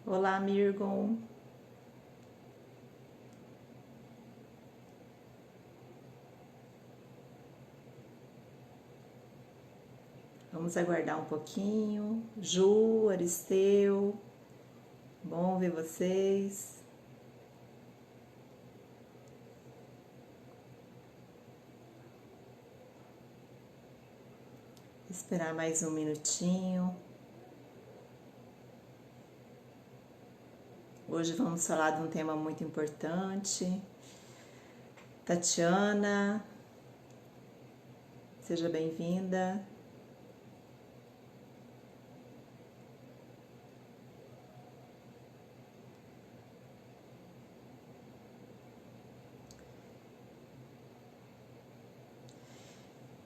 Olá, Mirgon. Vamos aguardar um pouquinho. Ju, Aristeu, bom ver vocês. Esperar mais um minutinho. Hoje vamos falar de um tema muito importante. Tatiana, seja bem-vinda.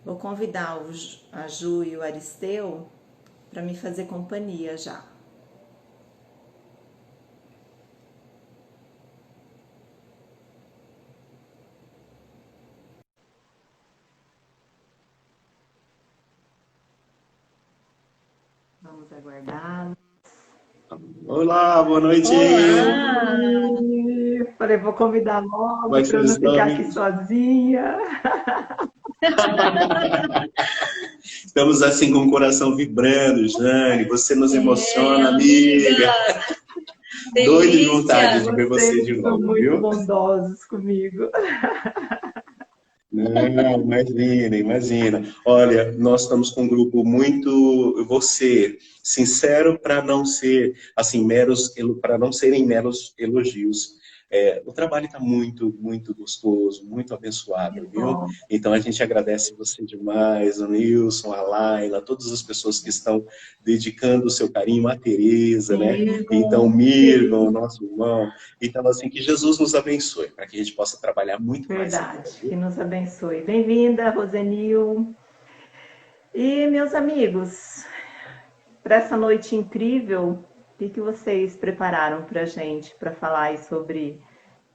Vou convidar a Ju e o Aristeu para me fazer companhia já. Vamos aguardar. Olá, boa noite. Olá! Falei, vou convidar logo para eu não ficar aqui sozinha. Estamos assim com o coração vibrando, Jane. Você nos emociona, amiga. Doido de vontade de ver você de novo, muito viu? bondosos comigo. Não, imagina. Olha, nós estamos com um grupo muito, você, sincero para não ser assim para não serem meros elogios. O trabalho está muito, muito gostoso, muito abençoado, viu? Então a gente agradece você demais, o Nilson, a Laila, todas as pessoas que estão dedicando o seu carinho, a Tereza, né? Então, o Mirgon, nosso irmão. Então, assim, que Jesus nos abençoe, para que a gente possa trabalhar muito mais. Verdade, que nos abençoe. Bem-vinda, Rosenil. E, meus amigos, para essa noite incrível, o que vocês prepararam para a gente, para falar aí sobre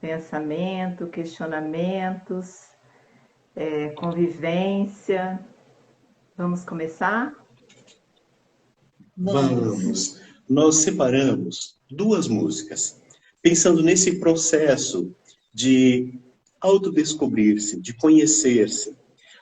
pensamento, questionamentos, convivência? Vamos começar? Vamos. Nós separamos duas músicas, pensando nesse processo de autodescobrir-se, de conhecer-se.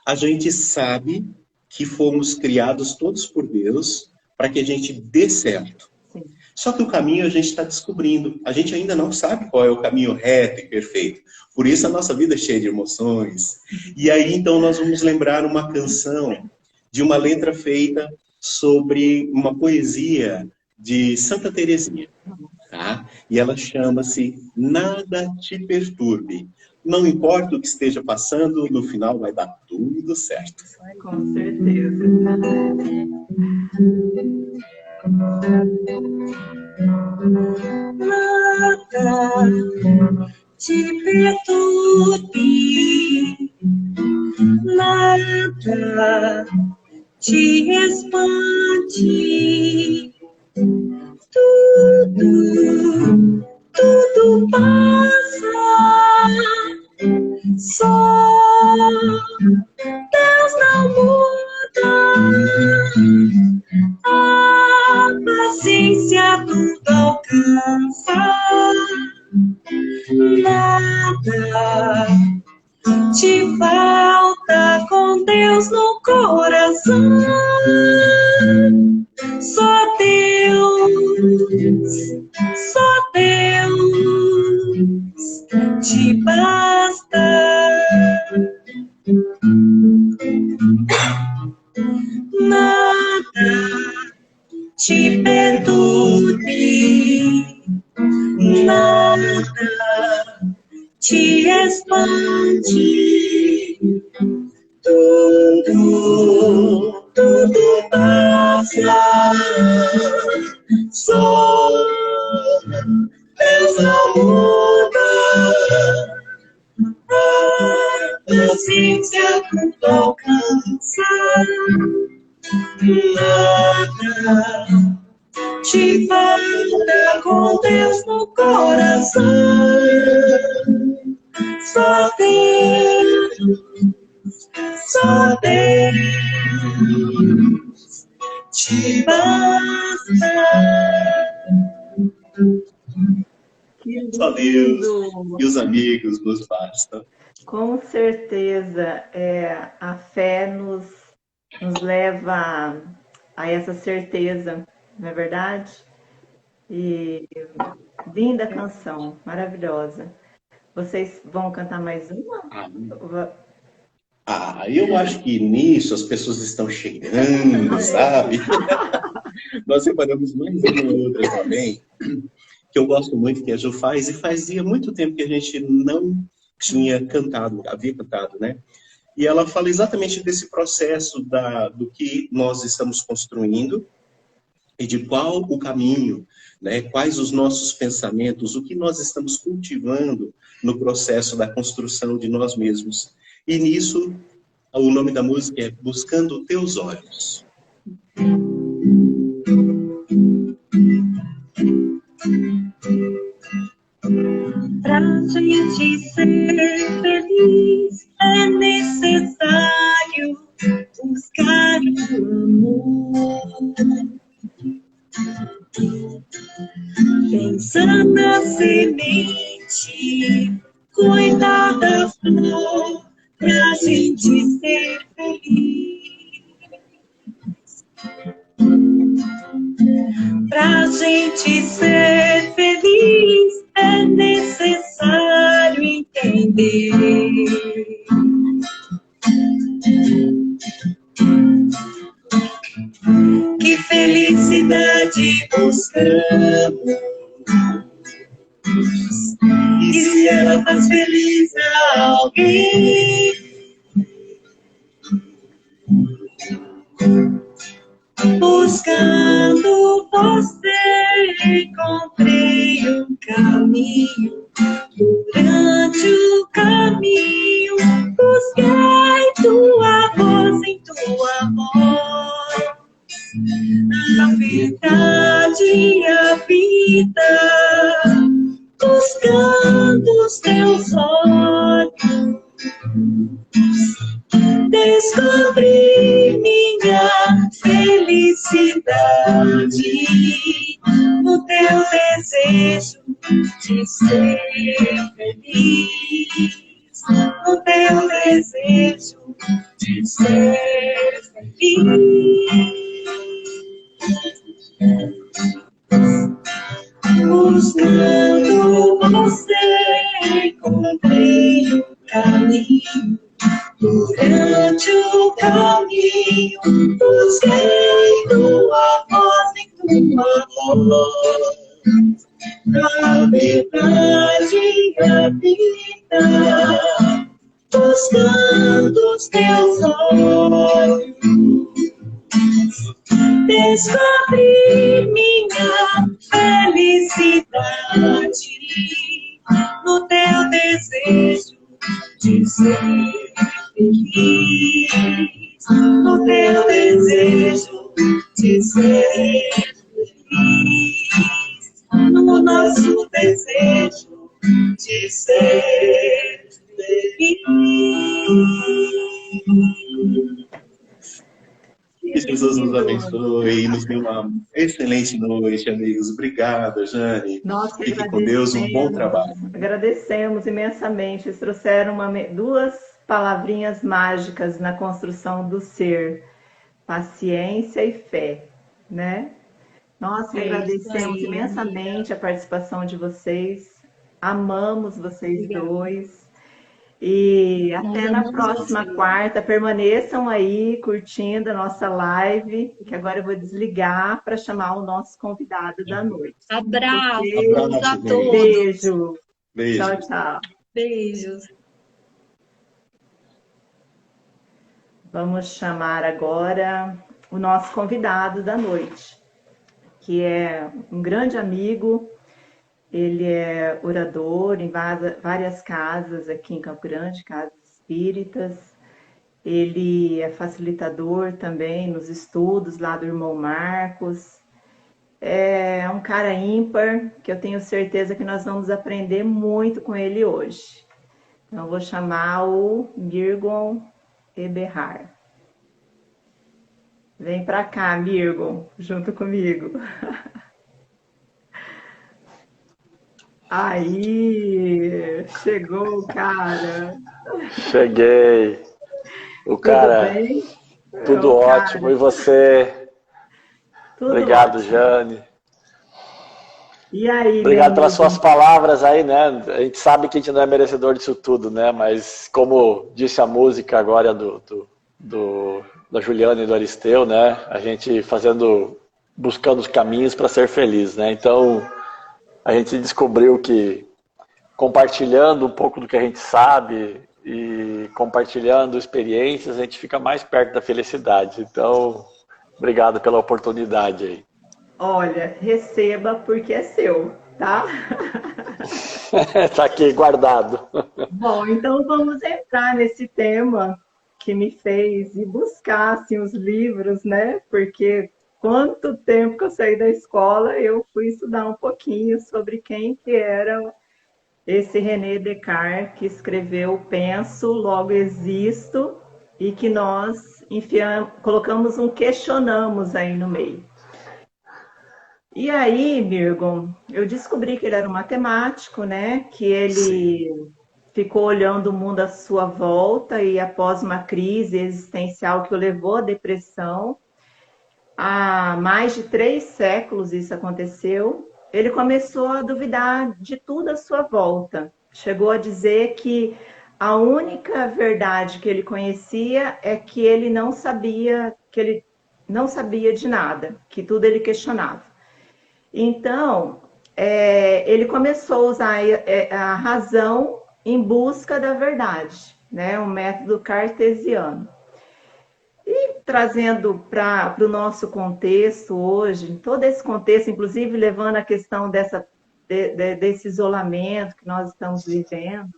A gente sabe que fomos criados todos por Deus para que a gente dê certo. Sim. Só que o caminho a gente está descobrindo. A gente ainda não sabe qual é o caminho reto e perfeito. Por isso a nossa vida é cheia de emoções. E aí, então, nós vamos lembrar uma canção de uma letra feita sobre uma poesia de Santa Teresinha. Tá? E ela chama-se Nada Te Perturbe. Não importa o que esteja passando, no final vai dar tudo certo. Com certeza. Nada te perturbe, nada te espante, tudo passa, só Deus não muda, a paciência tudo alcança, nada te falta com Deus no coração, só Deus te basta. Nada te perturbe, nada te espante, tudo passa, só Deus não muda, a paciência tudo alcança, nada te falta com Deus no coração, só Deus te basta. Só Deus lindo! e os amigos nos bastam. Com certeza, a fé nos leva a essa certeza, não é verdade? E linda canção, maravilhosa. Vocês vão cantar mais uma? Ah, eu acho que nisso as pessoas estão chegando, sabe? Nós separamos mais uma ou outra também, que eu gosto muito, que a Ju faz, e fazia muito tempo que a gente não tinha cantado, havia cantado, né? E ela fala exatamente desse processo do que nós estamos construindo e de qual o caminho, né? Quais os nossos pensamentos, o que nós estamos cultivando no processo da construção de nós mesmos. E nisso, o nome da música é Buscando Teus Olhos. Pra gente ser feliz é necessário buscar o amor. Pensar na semente, cuidar da flor, pra gente ser feliz. Pra gente ser feliz é necessário entender que felicidade buscamos. E se ela faz feliz a alguém, buscando você, encontrei um caminho. Durante o caminho, busquei tua voz em tua voz. A verdade e a vida, buscando os teus olhos. Descobri minha felicidade no teu desejo de ser feliz, no teu desejo de ser feliz. Buscando você, encontrei o caminho. Durante o caminho, busquei tua voz em tua voz. A verdade e a vida, buscando os teus olhos. Descobri minha felicidade no teu desejo de ser feliz, no teu desejo de ser feliz, no nosso desejo de ser feliz. Que Jesus nos abençoe e nos dê uma excelente noite, amigos. Obrigado, Jane. Nós que Fique com Deus, um bom trabalho. agradecemos imensamente. Eles trouxeram duas palavrinhas mágicas na construção do ser: paciência e fé, né? Nós que agradecemos imensamente a participação de vocês. Amamos vocês dois. E até na próxima quarta. Permaneçam aí curtindo a nossa live, que agora eu vou desligar para chamar o nosso convidado da noite. Abraços a todos. Beijo. Beijo. Tchau, tchau. Beijos. Vamos chamar agora o nosso convidado da noite, que é um grande amigo. Ele é orador em várias casas aqui em Campo Grande, casas espíritas. Ele é facilitador também nos estudos lá do irmão Marcos. É um cara ímpar, que eu tenho certeza que nós vamos aprender muito com ele hoje. Então, eu vou chamar o Mirgon Eberhard. Vem para cá, Mirgon, junto comigo. Aí, chegou o cara. Cheguei. O Tudo cara, bem? É tudo o ótimo. E cara. você? Tudo Obrigado, ótimo. Jane. E aí, meu Obrigado pelas suas amigo? palavras aí, né? A gente sabe que a gente não é merecedor disso tudo, né? Mas como disse a música agora da Juliana e do Aristeu, né? A gente buscando os caminhos para ser feliz, né? Então, a gente descobriu que compartilhando um pouco do que a gente sabe e compartilhando experiências, a gente fica mais perto da felicidade. Então, obrigado pela oportunidade aí. Olha, receba porque é seu, tá? Está aqui guardado. Bom, então vamos entrar nesse tema que me fez ir buscar assim, os livros, né? Porque quanto tempo que eu saí da escola, eu fui estudar um pouquinho sobre quem que era esse René Descartes que escreveu Penso, Logo Existo e que nós colocamos um questionamos aí no meio. E aí, Mirgon, eu descobri que ele era um matemático, né? Que Sim. ele ficou olhando o mundo à sua volta e após uma crise existencial que o levou à depressão, há mais de 3 séculos isso aconteceu, ele começou a duvidar de tudo à sua volta. Chegou a dizer que a única verdade que ele conhecia é que ele não sabia de nada, que tudo ele questionava. Então, ele começou a usar a razão em busca da verdade, né? Um método cartesiano. E trazendo para o nosso contexto hoje, todo esse contexto, inclusive levando a questão desse isolamento que nós estamos vivendo,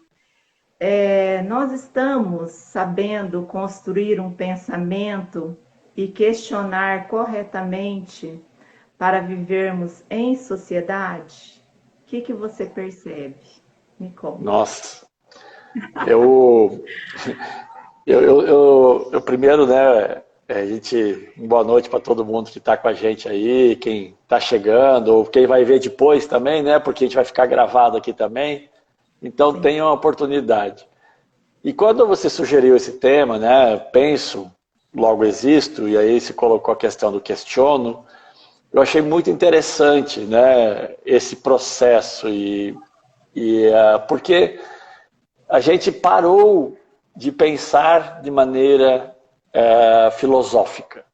nós estamos sabendo construir um pensamento e questionar corretamente para vivermos em sociedade? O que você percebe? Me conta. Nossa, eu, eu primeiro, né, boa noite para todo mundo que está com a gente aí, quem está chegando, ou quem vai ver depois também, né, porque a gente vai ficar gravado aqui também, então Sim. tenha uma oportunidade. E quando você sugeriu esse tema, né, penso, logo existo, e aí se colocou a questão do questiono, eu achei muito interessante, né, esse processo, porque a gente parou de pensar de maneira filosófica,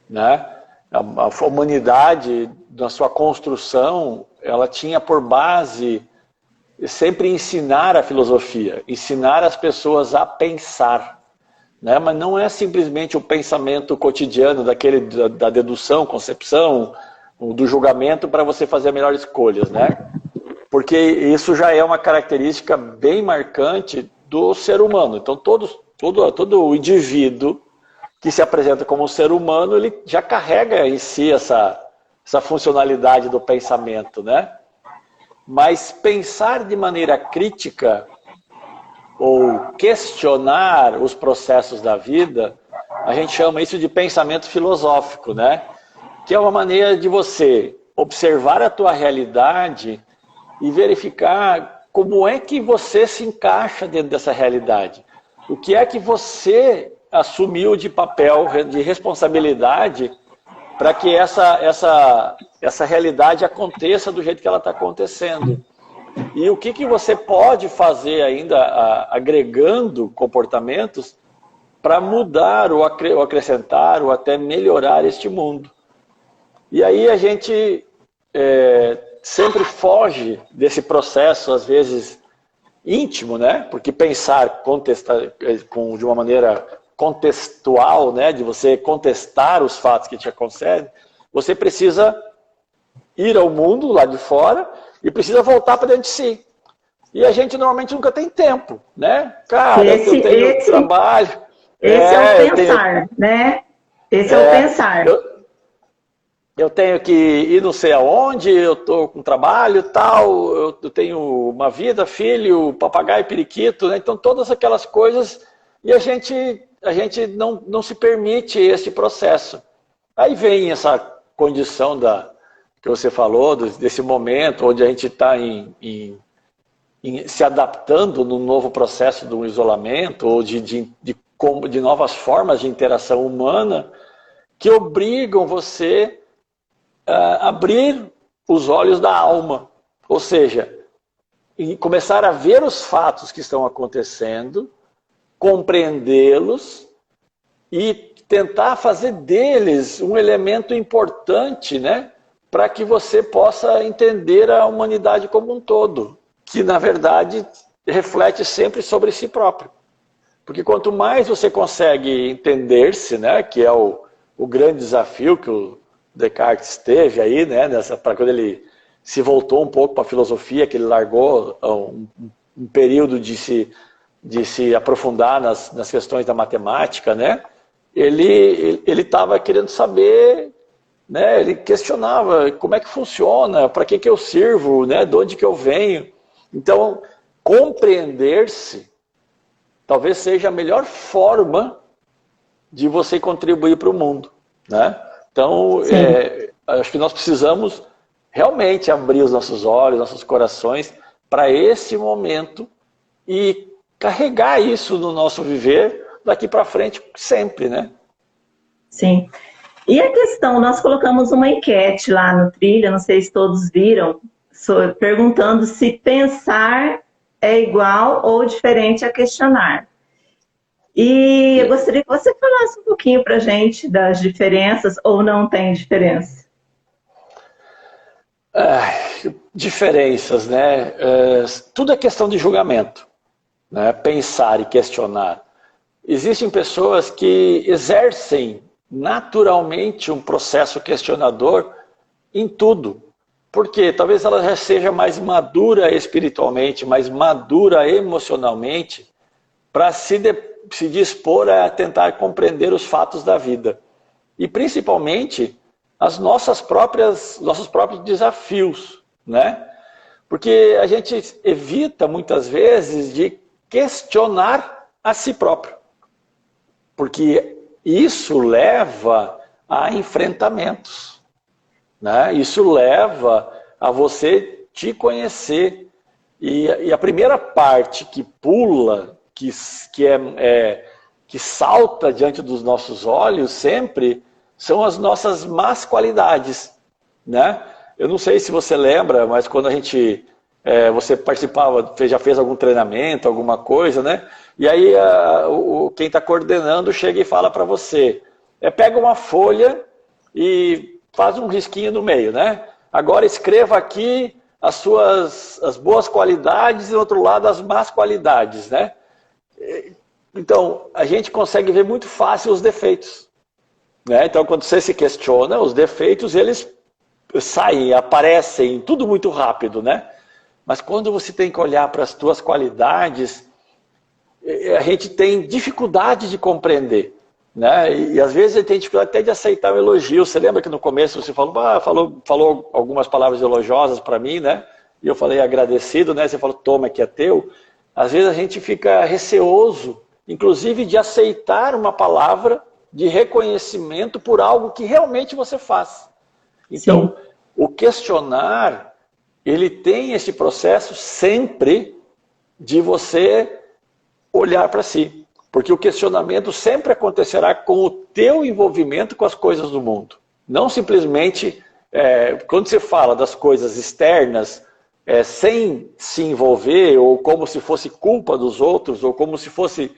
né? A humanidade, na sua construção, ela tinha por base sempre ensinar a filosofia, ensinar as pessoas a pensar, né? Mas não é simplesmente o pensamento cotidiano da dedução, concepção, do julgamento para você fazer melhores escolhas, né? Porque isso já é uma característica bem marcante do ser humano. Então, todo indivíduo que se apresenta como um ser humano, ele já carrega em si essa funcionalidade do pensamento, né? Mas pensar de maneira crítica ou questionar os processos da vida, a gente chama isso de pensamento filosófico, né? Que é uma maneira de você observar a tua realidade e verificar como é que você se encaixa dentro dessa realidade. O que é que você assumiu de papel, de responsabilidade para que essa realidade aconteça do jeito que ela está acontecendo. E o que você pode fazer ainda, agregando comportamentos, para mudar ou acrescentar ou até melhorar este mundo. E aí a gente sempre foge desse processo, às vezes íntimo, né? Porque pensar de uma maneira contextual, né? De você contestar os fatos que te acontecem, você precisa ir ao mundo lá de fora e precisa voltar para dentro de si. E a gente normalmente nunca tem tempo, né? Cara, eu tenho trabalho. Esse é o pensar, né? Esse é o pensar. Eu tenho que ir não sei aonde, eu estou com trabalho e tal, eu tenho uma vida, filho, papagaio, periquito, né? Então todas aquelas coisas, e a gente não se permite esse processo. Aí vem essa condição que você falou, desse momento onde a gente está em se adaptando no novo processo do isolamento ou de novas formas de interação humana que obrigam você a abrir os olhos da alma. Ou seja, começar a ver os fatos que estão acontecendo, compreendê-los e tentar fazer deles um elemento importante, né, para que você possa entender a humanidade como um todo, que na verdade reflete sempre sobre si próprio. Porque quanto mais você consegue entender-se, né, que é o grande desafio que o Descartes teve aí, né, para quando ele se voltou um pouco para a filosofia, que ele largou um período de se aprofundar nas questões da matemática, né, ele estava querendo saber, né, ele questionava como é que funciona, para que eu sirvo, né, de onde que eu venho. Então, compreender-se talvez seja a melhor forma de você contribuir para o mundo, né? Então, acho que nós precisamos realmente abrir os nossos olhos, nossos corações para esse momento e carregar isso no nosso viver daqui para frente sempre, né? Sim. E a questão, nós colocamos uma enquete lá no Trilha, não sei se todos viram, perguntando se pensar é igual ou diferente a questionar. E eu gostaria que você falasse um pouquinho para a gente das diferenças, ou não tem diferença? Diferenças, né? Tudo é questão de julgamento, né? Pensar e questionar. Existem pessoas que exercem naturalmente um processo questionador em tudo. Porque talvez ela já seja mais madura espiritualmente, mais madura emocionalmente, para se dispor a tentar compreender os fatos da vida. E principalmente nossos próprios desafios, né? Porque a gente evita muitas vezes de questionar a si próprio. Porque isso leva a enfrentamentos, né? Isso leva a você te conhecer. E a primeira parte que pula, que salta diante dos nossos olhos sempre, são as nossas más qualidades, né? Eu não sei se você lembra, mas quando você participava, já fez algum treinamento, alguma coisa, né? E aí quem está coordenando chega e fala para você, pega uma folha e faz um risquinho no meio, né? Agora escreva aqui as boas qualidades e do outro lado as más qualidades, né? Então, a gente consegue ver muito fácil os defeitos, né? Então, quando você se questiona, os defeitos, eles saem, aparecem, tudo muito rápido, né? Mas quando você tem que olhar para as suas qualidades, a gente tem dificuldade de compreender, né? E às vezes a gente tem dificuldade até de aceitar o elogio. Você lembra que no começo você falou algumas palavras elogiosas para mim, né? E eu falei agradecido, né? Você falou, toma, que é teu. Às vezes a gente fica receoso, inclusive de aceitar uma palavra de reconhecimento por algo que realmente você faz. Então, sim, o questionar, ele tem esse processo sempre de você olhar para si. Porque o questionamento sempre acontecerá com o teu envolvimento com as coisas do mundo. Não simplesmente, quando você fala das coisas externas, sem se envolver, ou como se fosse culpa dos outros, ou como se fosse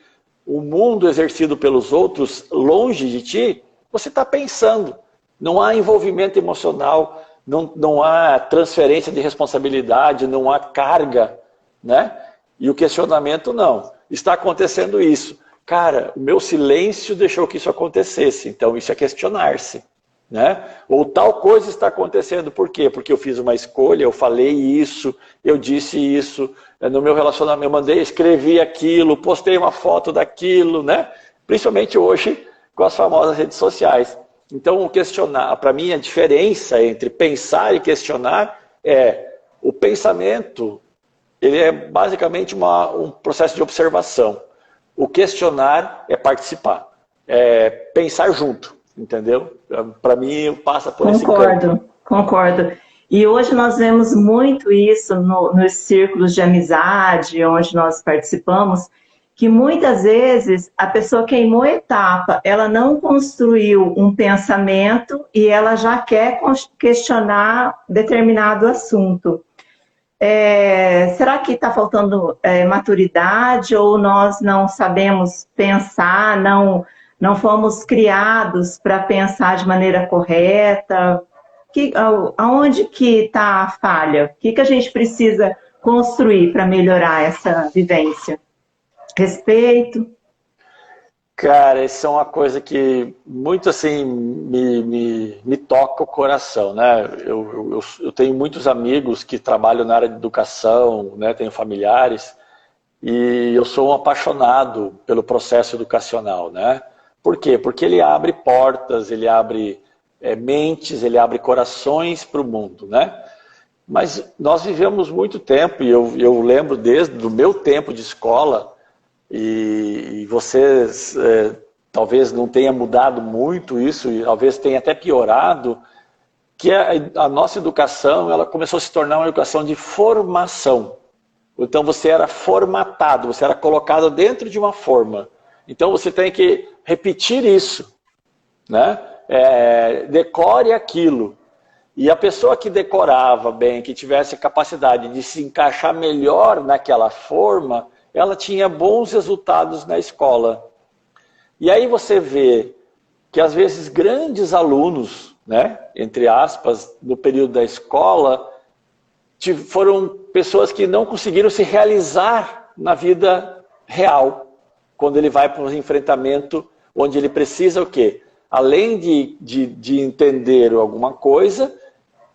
o mundo exercido pelos outros longe de ti, você está pensando. Não há envolvimento emocional, não há transferência de responsabilidade, não há carga, né? E o questionamento não. Está acontecendo isso. Cara, o meu silêncio deixou que isso acontecesse. Então isso é questionar-se, né? Ou tal coisa está acontecendo. Por quê? Porque eu fiz uma escolha, eu falei isso, eu disse isso, no meu relacionamento eu escrevi aquilo, postei uma foto daquilo, né? Principalmente hoje com as famosas redes sociais. Então, o questionar, para mim, a diferença entre pensar e questionar o pensamento, ele é basicamente um processo de observação. O questionar é participar, é pensar junto, entendeu? Para mim, passa por esse campo. Concordo. E hoje nós vemos muito isso nos círculos de amizade, onde nós participamos, que muitas vezes a pessoa queimou etapa, ela não construiu um pensamento e ela já quer questionar determinado assunto. Será que está faltando maturidade ou nós não sabemos pensar, não fomos criados para pensar de maneira correta? Aonde que está a falha? O que a gente precisa construir para melhorar essa vivência? Respeito? Cara, isso é uma coisa que muito assim me toca o coração, né? Eu tenho muitos amigos que trabalham na área de educação, né? Tenho familiares, e eu sou um apaixonado pelo processo educacional, né? Por quê? Porque ele abre portas, ele abre mentes, ele abre corações para o mundo, né? Mas nós vivemos muito tempo, e eu lembro desde o meu tempo de escola, e vocês talvez não tenha mudado muito isso, e talvez tenha até piorado, que a nossa educação ela começou a se tornar uma educação de formação. Então você era formatado, você era colocado dentro de uma forma. Então você tem que repetir isso, né? Decore aquilo. E a pessoa que decorava bem, que tivesse a capacidade de se encaixar melhor naquela forma, ela tinha bons resultados na escola. E aí você vê que às vezes grandes alunos, né, entre aspas, no período da escola, foram pessoas que não conseguiram se realizar na vida real, quando ele vai para um enfrentamento onde ele precisa o quê? Além de entender alguma coisa,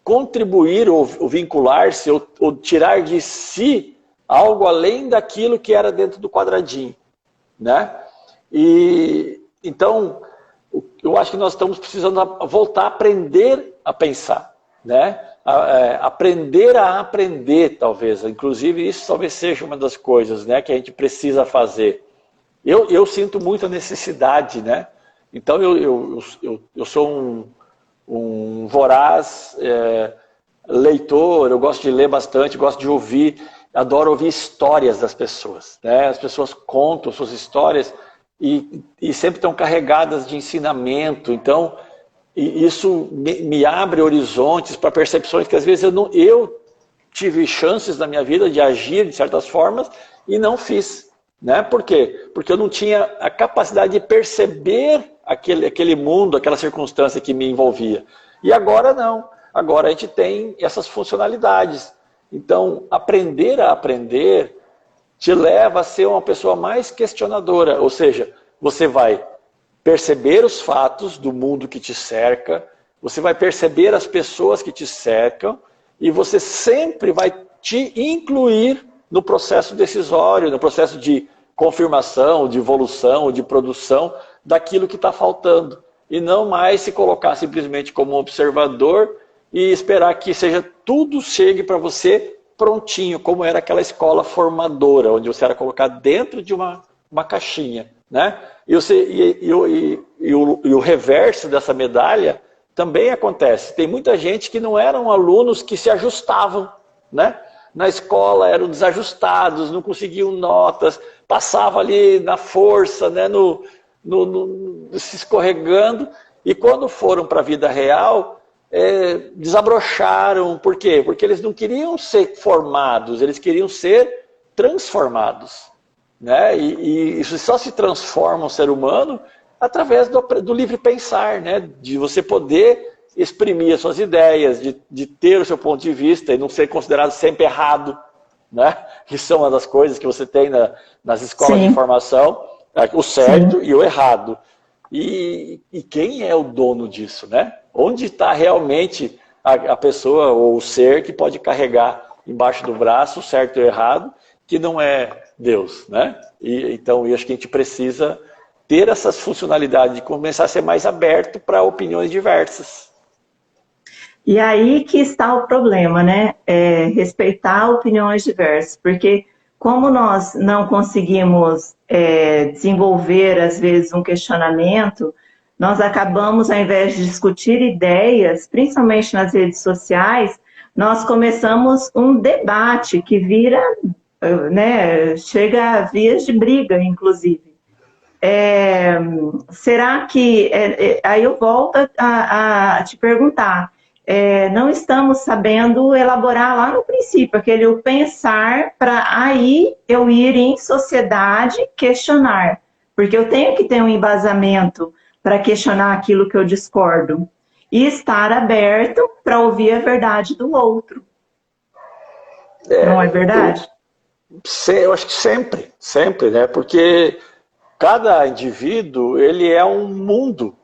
contribuir ou vincular-se ou tirar de si algo além daquilo que era dentro do quadradinho, né? E então, eu acho que nós estamos precisando voltar a aprender a pensar, né? Aprender a aprender, talvez. Inclusive, isso talvez seja uma das coisas, né, que a gente precisa fazer. Eu sinto muita necessidade, né? Então, eu sou um voraz leitor, eu gosto de ler bastante, gosto de ouvir, adoro ouvir histórias das pessoas, né? As pessoas contam suas histórias e sempre estão carregadas de ensinamento. Então, isso me abre horizontes para percepções que às vezes eu tive chances na minha vida de agir de certas formas e não fiz, né? Por quê? Porque eu não tinha a capacidade de perceber aquele mundo, aquela circunstância que me envolvia. E agora não. Agora a gente tem essas funcionalidades. Então, aprender a aprender te leva a ser uma pessoa mais questionadora. Ou seja, você vai perceber os fatos do mundo que te cerca, você vai perceber as pessoas que te cercam e você sempre vai te incluir no processo decisório, no processo de confirmação, de evolução, de produção daquilo que está faltando. E não mais se colocar simplesmente como um observador e esperar que tudo chegue para você prontinho, como era aquela escola formadora, onde você era colocado dentro de uma caixinha, né? E o reverso dessa medalha também acontece. Tem muita gente que não eram alunos que se ajustavam, né? Na escola eram desajustados, não conseguiam notas, passavam ali na força, né? Se escorregando, e quando foram para a vida real, desabrocharam. Por quê? Porque eles não queriam ser formados, eles queriam ser transformados, né? E isso só se transforma um ser humano através do livre pensar, né? De você poder exprimir as suas ideias, de ter o seu ponto de vista e não ser considerado sempre errado, né? Que são uma das coisas que você tem nas escolas Sim. de formação, o certo Sim. e o errado. E quem é o dono disso, né? Onde está realmente a pessoa ou o ser que pode carregar embaixo do braço o certo e o errado, que não é Deus, né? Então, eu acho que a gente precisa ter essas funcionalidades de começar a ser mais aberto para opiniões diversas. E aí que está o problema, né? Respeitar opiniões diversas, porque como nós não conseguimos desenvolver, às vezes, um questionamento, nós acabamos, ao invés de discutir ideias, principalmente nas redes sociais, nós começamos um debate que vira, né, chega a vias de briga, inclusive. Será que... aí eu volto a te perguntar. Não estamos sabendo elaborar lá no princípio, aquele o pensar para aí eu ir em sociedade questionar. Porque eu tenho que ter um embasamento para questionar aquilo que eu discordo. E estar aberto para ouvir a verdade do outro. Não é verdade? Eu acho que sempre, né? Porque cada indivíduo, ele é um mundo.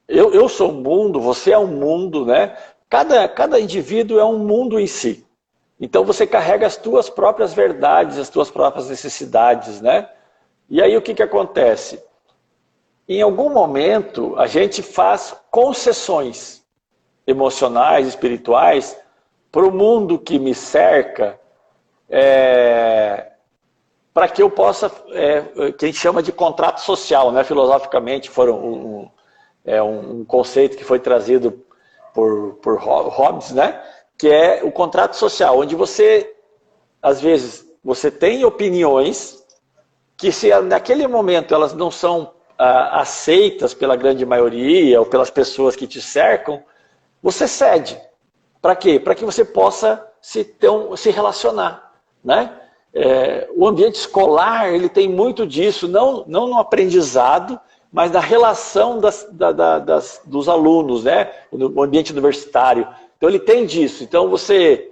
Eu sou um mundo, você é um mundo, né? Cada indivíduo é um mundo em si. Então você carrega as tuas próprias verdades, as tuas próprias necessidades, né? E aí o que acontece? Em algum momento a gente faz concessões emocionais, espirituais, para o mundo que me cerca, para que eu possa, que a gente chama de contrato social, né? Filosoficamente, um conceito que foi trazido por Hobbes, né? Que é o contrato social, onde você, às vezes, você tem opiniões que se naquele momento elas não são aceitas pela grande maioria ou pelas pessoas que te cercam, você cede. Para quê? Para que você possa se relacionar, né? O ambiente escolar, ele tem muito disso, não no aprendizado, mas na relação dos alunos, né? No ambiente universitário. Então ele tem disso. Então você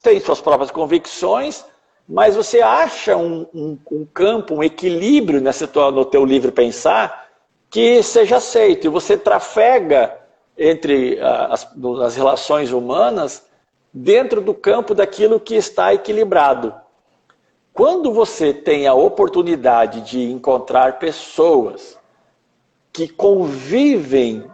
tem suas próprias convicções, mas você acha um campo, um equilíbrio no teu livre pensar que seja aceito. E você trafega entre as relações humanas dentro do campo daquilo que está equilibrado. Quando você tem a oportunidade de encontrar pessoas que convivem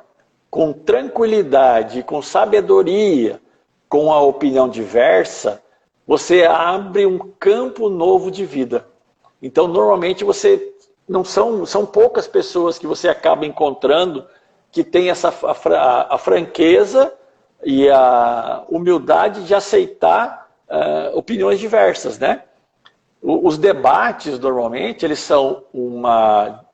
com tranquilidade, com sabedoria, com a opinião diversa, você abre um campo novo de vida. Então, normalmente, são poucas pessoas que você acaba encontrando que tem a franqueza e a humildade de aceitar opiniões diversas, né? Os debates, normalmente, eles são uma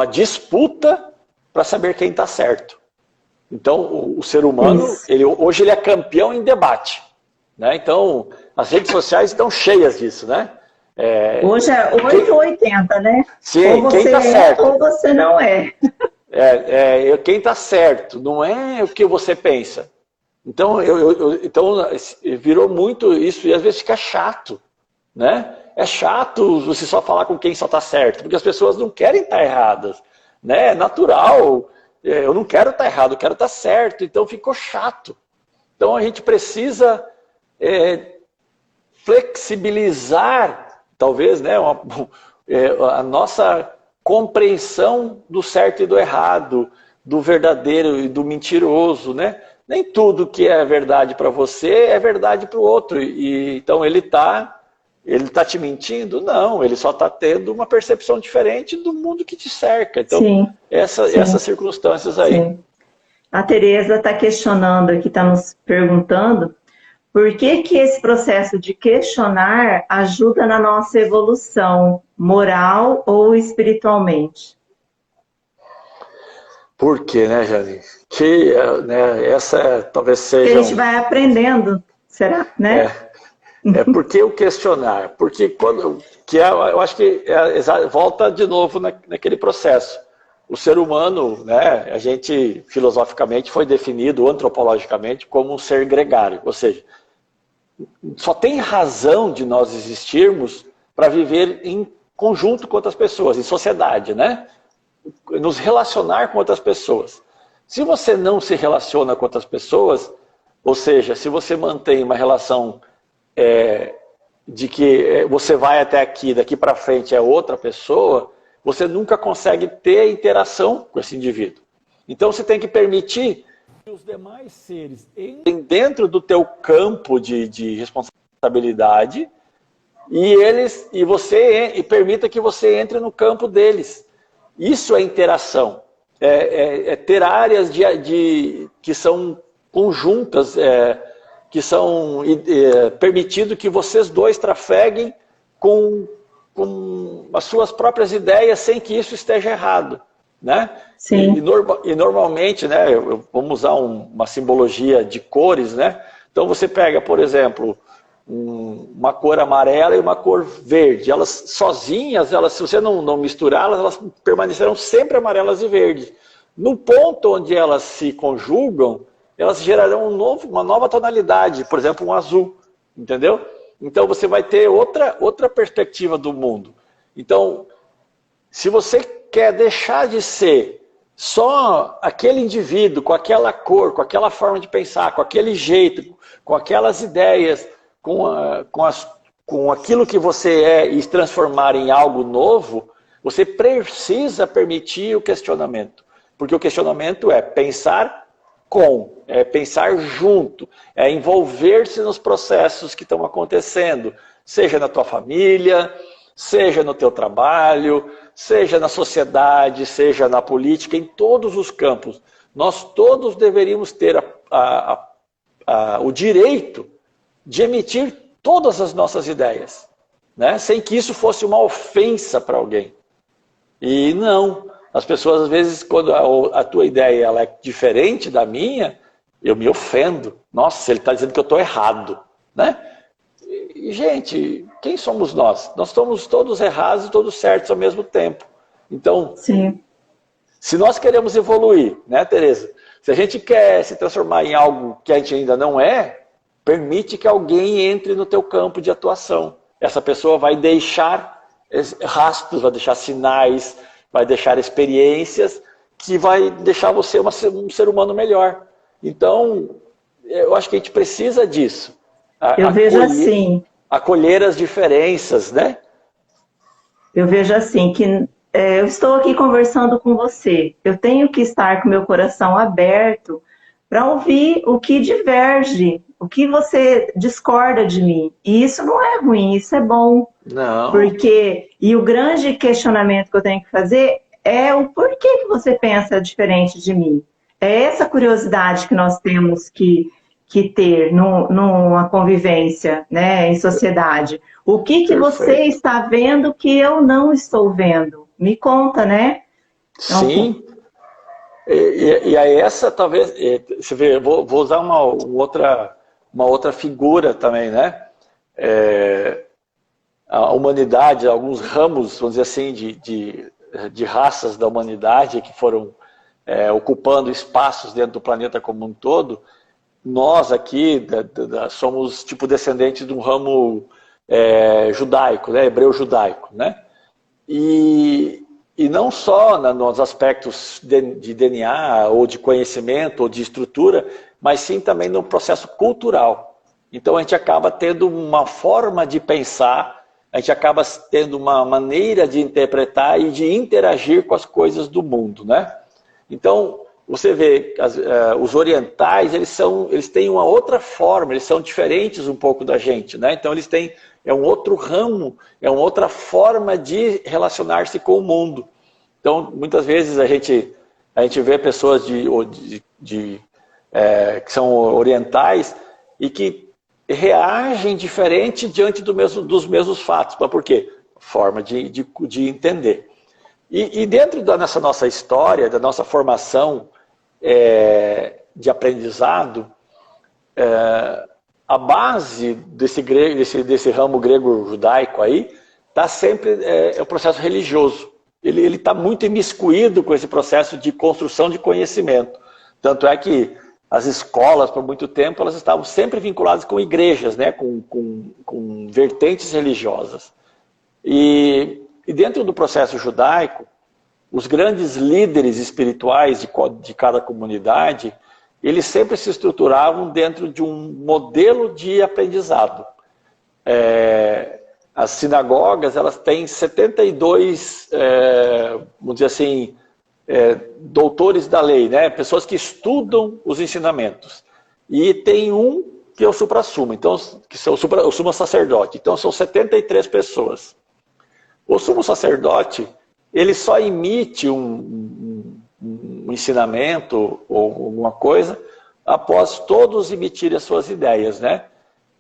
disputa para saber quem está certo. Então, o ser humano, hoje ele é campeão em debate. Né? Então, as redes sociais estão cheias disso, né? Hoje é 8 ou 80, né? Sim, ou você quem tá certo. Ou você não é. Quem está certo, não é o que você pensa. Então, então, virou muito isso e às vezes fica chato, né? É chato você só falar com quem só está certo, porque as pessoas não querem estar erradas, né? É natural, eu não quero estar errado, eu quero estar certo, então ficou chato. Então a gente precisa flexibilizar, talvez, né, a nossa compreensão do certo e do errado, do verdadeiro e do mentiroso, né? Nem tudo que é verdade para você é verdade para o outro. Então ele tá te mentindo? Não, ele só está tendo uma percepção diferente do mundo que te cerca. Então, sim. Essas circunstâncias aí. Sim. A Tereza está questionando aqui, está nos perguntando por que esse processo de questionar ajuda na nossa evolução moral ou espiritualmente? Por quê, né, Jane? Essa talvez seja... Que a gente vai aprendendo, será? Né? Porque o questionar? Porque eu acho que volta de novo naquele processo. O ser humano, né, a gente filosoficamente foi definido antropologicamente como um ser gregário, ou seja, só tem razão de nós existirmos para viver em conjunto com outras pessoas, em sociedade, né? Nos relacionar com outras pessoas. Se você não se relaciona com outras pessoas, ou seja, se você mantém uma relação de que você vai até aqui, daqui para frente é outra pessoa, você nunca consegue ter interação com esse indivíduo. Então você tem que permitir que os demais seres entrem dentro do teu campo de responsabilidade e permita que você entre no campo deles. Isso é interação. Ter áreas que são conjuntas que são permitido que vocês dois trafeguem com as suas próprias ideias sem que isso esteja errado, né? Sim. E normalmente, né, vamos usar uma simbologia de cores, né? Então você pega, por exemplo, uma cor amarela e uma cor verde. Elas sozinhas, se você não misturá-las, elas permanecerão sempre amarelas e verdes. No ponto onde elas se conjugam, elas gerarão uma nova tonalidade, por exemplo, um azul, entendeu? Então você vai ter outra perspectiva do mundo. Então, se você quer deixar de ser só aquele indivíduo com aquela cor, com aquela forma de pensar, com aquele jeito, com aquelas ideias, com aquilo que você é e se transformar em algo novo, você precisa permitir o questionamento. Porque o questionamento é pensar é pensar junto, é envolver-se nos processos que estão acontecendo, seja na tua família, seja no teu trabalho, seja na sociedade, seja na política, em todos os campos. Nós todos deveríamos ter o direito de emitir todas as nossas ideias, né? Sem que isso fosse uma ofensa para alguém. E não. As pessoas, às vezes, quando a tua ideia ela é diferente da minha, eu me ofendo. Nossa, ele está dizendo que eu estou errado, né? E, gente, quem somos nós? Nós somos todos errados e todos certos ao mesmo tempo. Então, sim, se nós queremos evoluir, né, Tereza? Se a gente quer se transformar em algo que a gente ainda não é, permite que alguém entre no teu campo de atuação. Essa pessoa vai deixar rastros, vai deixar sinais, vai deixar experiências que vai deixar você um ser humano melhor. Então, eu acho que a gente precisa disso. Eu vejo assim. Acolher as diferenças, né? Eu vejo assim, que eu estou aqui conversando com você. Eu tenho que estar com meu coração aberto para ouvir o que diverge, o que você discorda de mim. E isso não é ruim, isso é bom. Não. E o grande questionamento que eu tenho que fazer é o porquê que você pensa diferente de mim. É essa curiosidade que nós temos que ter numa convivência, né, em sociedade. O que você está vendo que eu não estou vendo? Me conta, né? Então, sim. E aí essa talvez, você vê, eu vou usar uma outra figura também, né? A humanidade, alguns ramos, vamos dizer assim, de raças da humanidade que foram ocupando espaços dentro do planeta como um todo. Nós aqui somos tipo descendentes de um ramo judaico, né? Hebreu-judaico, né? E não só nos aspectos de DNA, ou de conhecimento, ou de estrutura, mas sim também no processo cultural. Então a gente acaba tendo uma forma de pensar, a gente acaba tendo uma maneira de interpretar e de interagir com as coisas do mundo, né? Então, você vê, os orientais, eles têm uma outra forma, eles são diferentes um pouco da gente, né? Então eles têm um outro ramo, uma outra forma de relacionar-se com o mundo. Então, muitas vezes a gente vê pessoas que são orientais e que reagem diferente diante dos mesmos fatos. Mas por quê? Forma de entender. E dentro dessa nossa história, da nossa formação de aprendizado, a base desse ramo grego-judaico aí está sempre o processo religioso. Ele está muito imiscuído com esse processo de construção de conhecimento. Tanto é que as escolas, por muito tempo, elas estavam sempre vinculadas com igrejas, né? com vertentes religiosas. E dentro do processo judaico, os grandes líderes espirituais de cada comunidade, eles sempre se estruturavam dentro de um modelo de aprendizado. As sinagogas, elas têm 72, vamos dizer assim, doutores da lei, né? Pessoas que estudam os ensinamentos. E tem um que é o supra-sumo, então, que são o sumo sacerdote. Então são 73 pessoas. O sumo sacerdote, ele só emite um ensinamento ou alguma coisa após todos emitirem as suas ideias, né?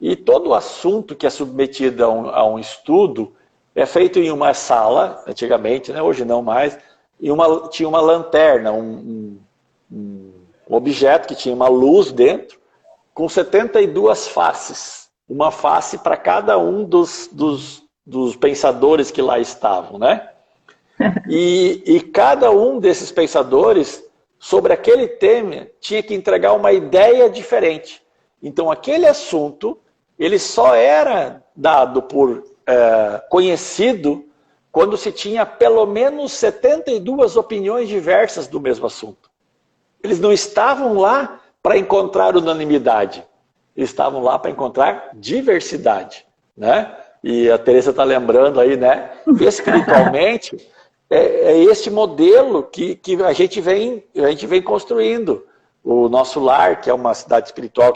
E todo assunto que é submetido a um estudo é feito em uma sala, antigamente, né? Hoje não mais, e tinha uma lanterna, um objeto que tinha uma luz dentro, com 72 faces. Uma face para cada um dos pensadores que lá estavam, né? E cada um desses pensadores, sobre aquele tema, tinha que entregar uma ideia diferente. Então, aquele assunto, ele só era dado por conhecido quando se tinha pelo menos 72 opiniões diversas do mesmo assunto. Eles não estavam lá para encontrar unanimidade. Eles estavam lá para encontrar diversidade, né? E a Teresa está lembrando aí, né? Espiritualmente, é este modelo que a gente vem construindo. O nosso lar, que é uma cidade espiritual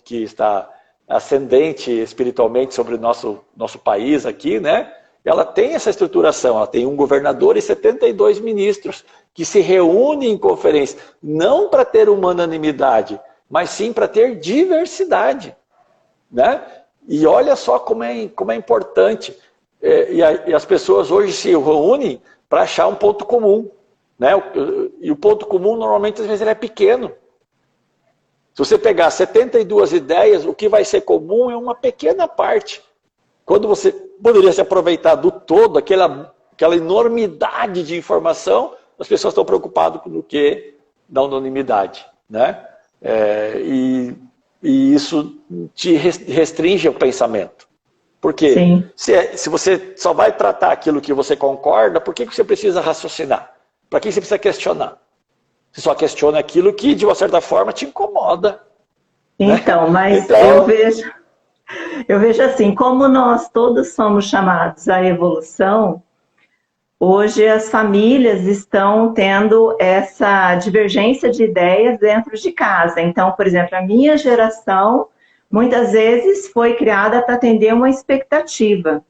que está ascendente espiritualmente sobre o nosso país aqui, né? Ela tem essa estruturação, ela tem um governador e 72 ministros que se reúnem em conferência, não para ter uma unanimidade, mas sim para ter diversidade, né? E olha só como é importante. E as pessoas hoje se reúnem para achar um ponto comum, né? E o ponto comum, normalmente, às vezes, ele é pequeno. Se você pegar 72 ideias, o que vai ser comum é uma pequena parte. Quando você poderia se aproveitar do todo, aquela enormidade de informação, as pessoas estão preocupadas com o que da unanimidade, né? E isso te restringe o pensamento. Por quê? Se você só vai tratar aquilo que você concorda, por que você precisa raciocinar? Para que você precisa questionar? Você só questiona aquilo que, de uma certa forma, te incomoda. Então, né? Mas então... eu vejo assim, como nós todos somos chamados à evolução, hoje as famílias estão tendo essa divergência de ideias dentro de casa. Então, por exemplo, a minha geração muitas vezes foi criada para atender uma expectativa.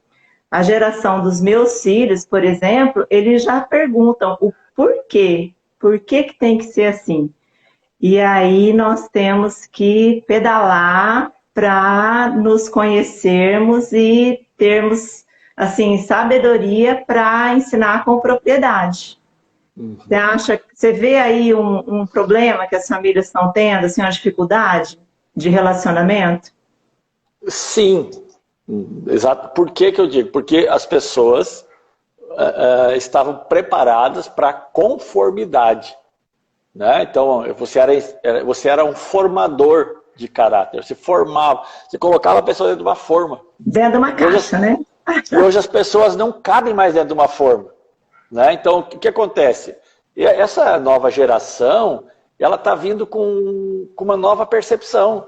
A geração dos meus filhos, por exemplo, eles já perguntam o porquê. Por que tem que ser assim? E aí nós temos que pedalar para nos conhecermos e termos assim, sabedoria para ensinar com propriedade. Você vê aí um problema que as famílias estão tendo, assim, uma dificuldade de relacionamento? Sim, exato. Por que eu digo? Porque as pessoas estavam preparadas para a conformidade, né? Então, você era um formador de caráter, você formava, você colocava a pessoa dentro de uma forma. Dentro de uma caixa, né? E hoje as pessoas não cabem mais dentro de uma forma, né? Então, o que acontece? Essa nova geração, ela está vindo com uma nova percepção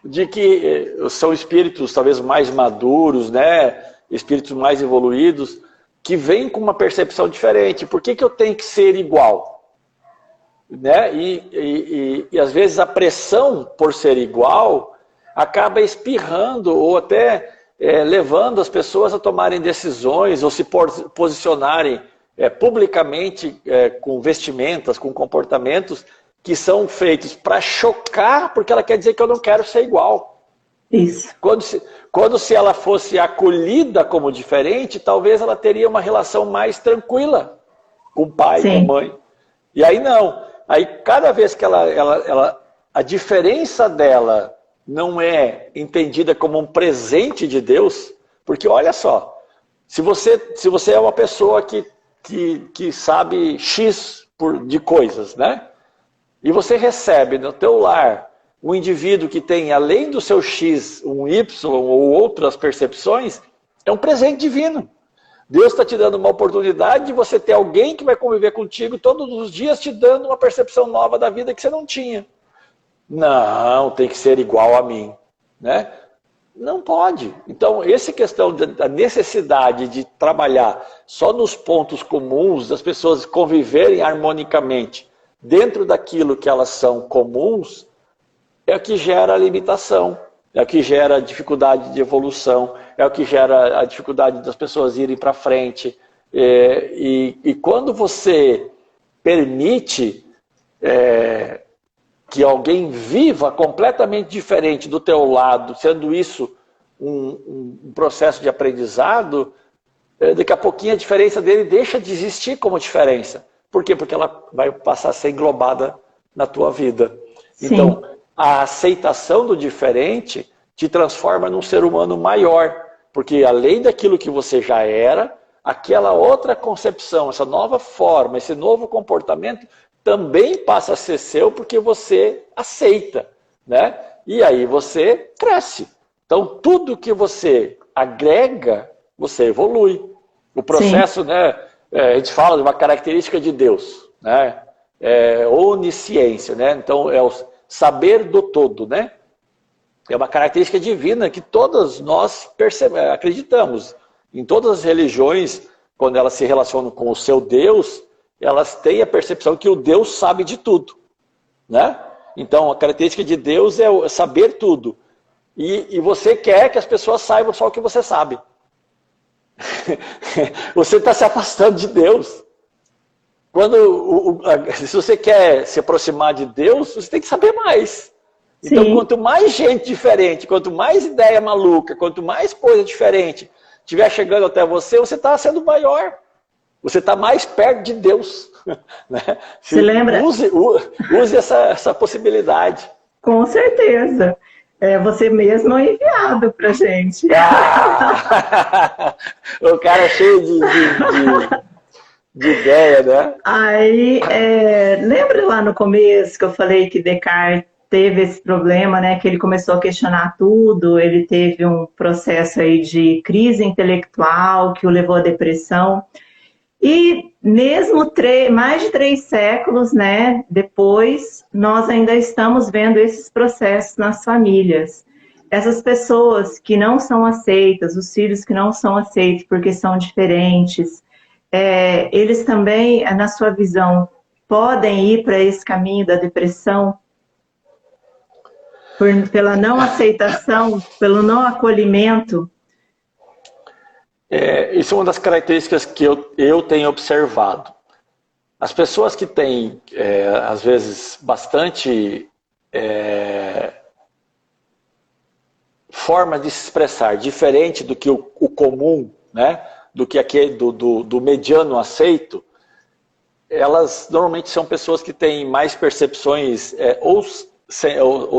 de que são espíritos talvez mais maduros, né? Espíritos mais evoluídos, que vêm com uma percepção diferente. Por que eu tenho que ser igual? Né? E às vezes a pressão por ser igual acaba espirrando ou até levando as pessoas a tomarem decisões ou se posicionarem publicamente com vestimentas, com comportamentos que são feitos para chocar, porque ela quer dizer que eu não quero ser igual. Isso. Quando se ela fosse acolhida como diferente, talvez ela teria uma relação mais tranquila com o pai, Sim. com a mãe. E aí não. Aí cada vez que a diferença dela não é entendida como um presente de Deus, porque olha só, se você é uma pessoa que sabe X de coisas, né? E você recebe no teu lar um indivíduo que tem, além do seu X, um Y ou outras percepções, é um presente divino. Deus está te dando uma oportunidade de você ter alguém que vai conviver contigo todos os dias, te dando uma percepção nova da vida que você não tinha. Não, tem que ser igual a mim, né? Não pode. Então, essa questão da necessidade de trabalhar só nos pontos comuns, das pessoas conviverem harmonicamente dentro daquilo que elas são comuns, é o que gera a limitação, é o que gera a dificuldade de evolução, é o que gera a dificuldade das pessoas irem para frente. E quando você permite que alguém viva completamente diferente do teu lado, sendo isso um processo de aprendizado, daqui a pouquinho a diferença dele deixa de existir como diferença. Por quê? Porque ela vai passar a ser englobada na tua vida. Sim. Então, a aceitação do diferente te transforma num ser humano maior. Porque além daquilo que você já era, aquela outra concepção, essa nova forma, esse novo comportamento também passa a ser seu porque você aceita, né? E aí você cresce. Então, tudo que você agrega, você evolui. O processo, né? A gente fala de uma característica de Deus, né? Onisciência, né? Então, é o saber do todo, né? É uma característica divina que todas nós acreditamos. Em todas as religiões, quando elas se relacionam com o seu Deus, elas têm a percepção que o Deus sabe de tudo, né? Então, a característica de Deus é saber tudo. E você quer que as pessoas saibam só o que você sabe. Você está se afastando de Deus. Se você quer se aproximar de Deus, você tem que saber mais. Então, Sim. quanto mais gente diferente, quanto mais ideia maluca, quanto mais coisa diferente estiver chegando até você, você está sendo maior. Você está mais perto de Deus. Né? Se lembra? Use essa possibilidade. Com certeza. Você mesmo é enviado pra gente. O cara é cheio de ideia, né? Aí, lembra lá no começo que eu falei que Descartes teve esse problema, né? Que ele começou a questionar tudo, ele teve um processo aí de crise intelectual que o levou à depressão. E mesmo mais de 3 séculos, né, depois, nós ainda estamos vendo esses processos nas famílias. Essas pessoas que não são aceitas, os filhos que não são aceitos porque são diferentes, eles também, na sua visão, podem ir para esse caminho da depressão pela não aceitação, pelo não acolhimento? Isso é uma das características que eu tenho observado. As pessoas que têm, às vezes, bastante forma de se expressar diferente do que o comum, né? Do que aquele do mediano aceito, elas normalmente são pessoas que têm mais percepções ou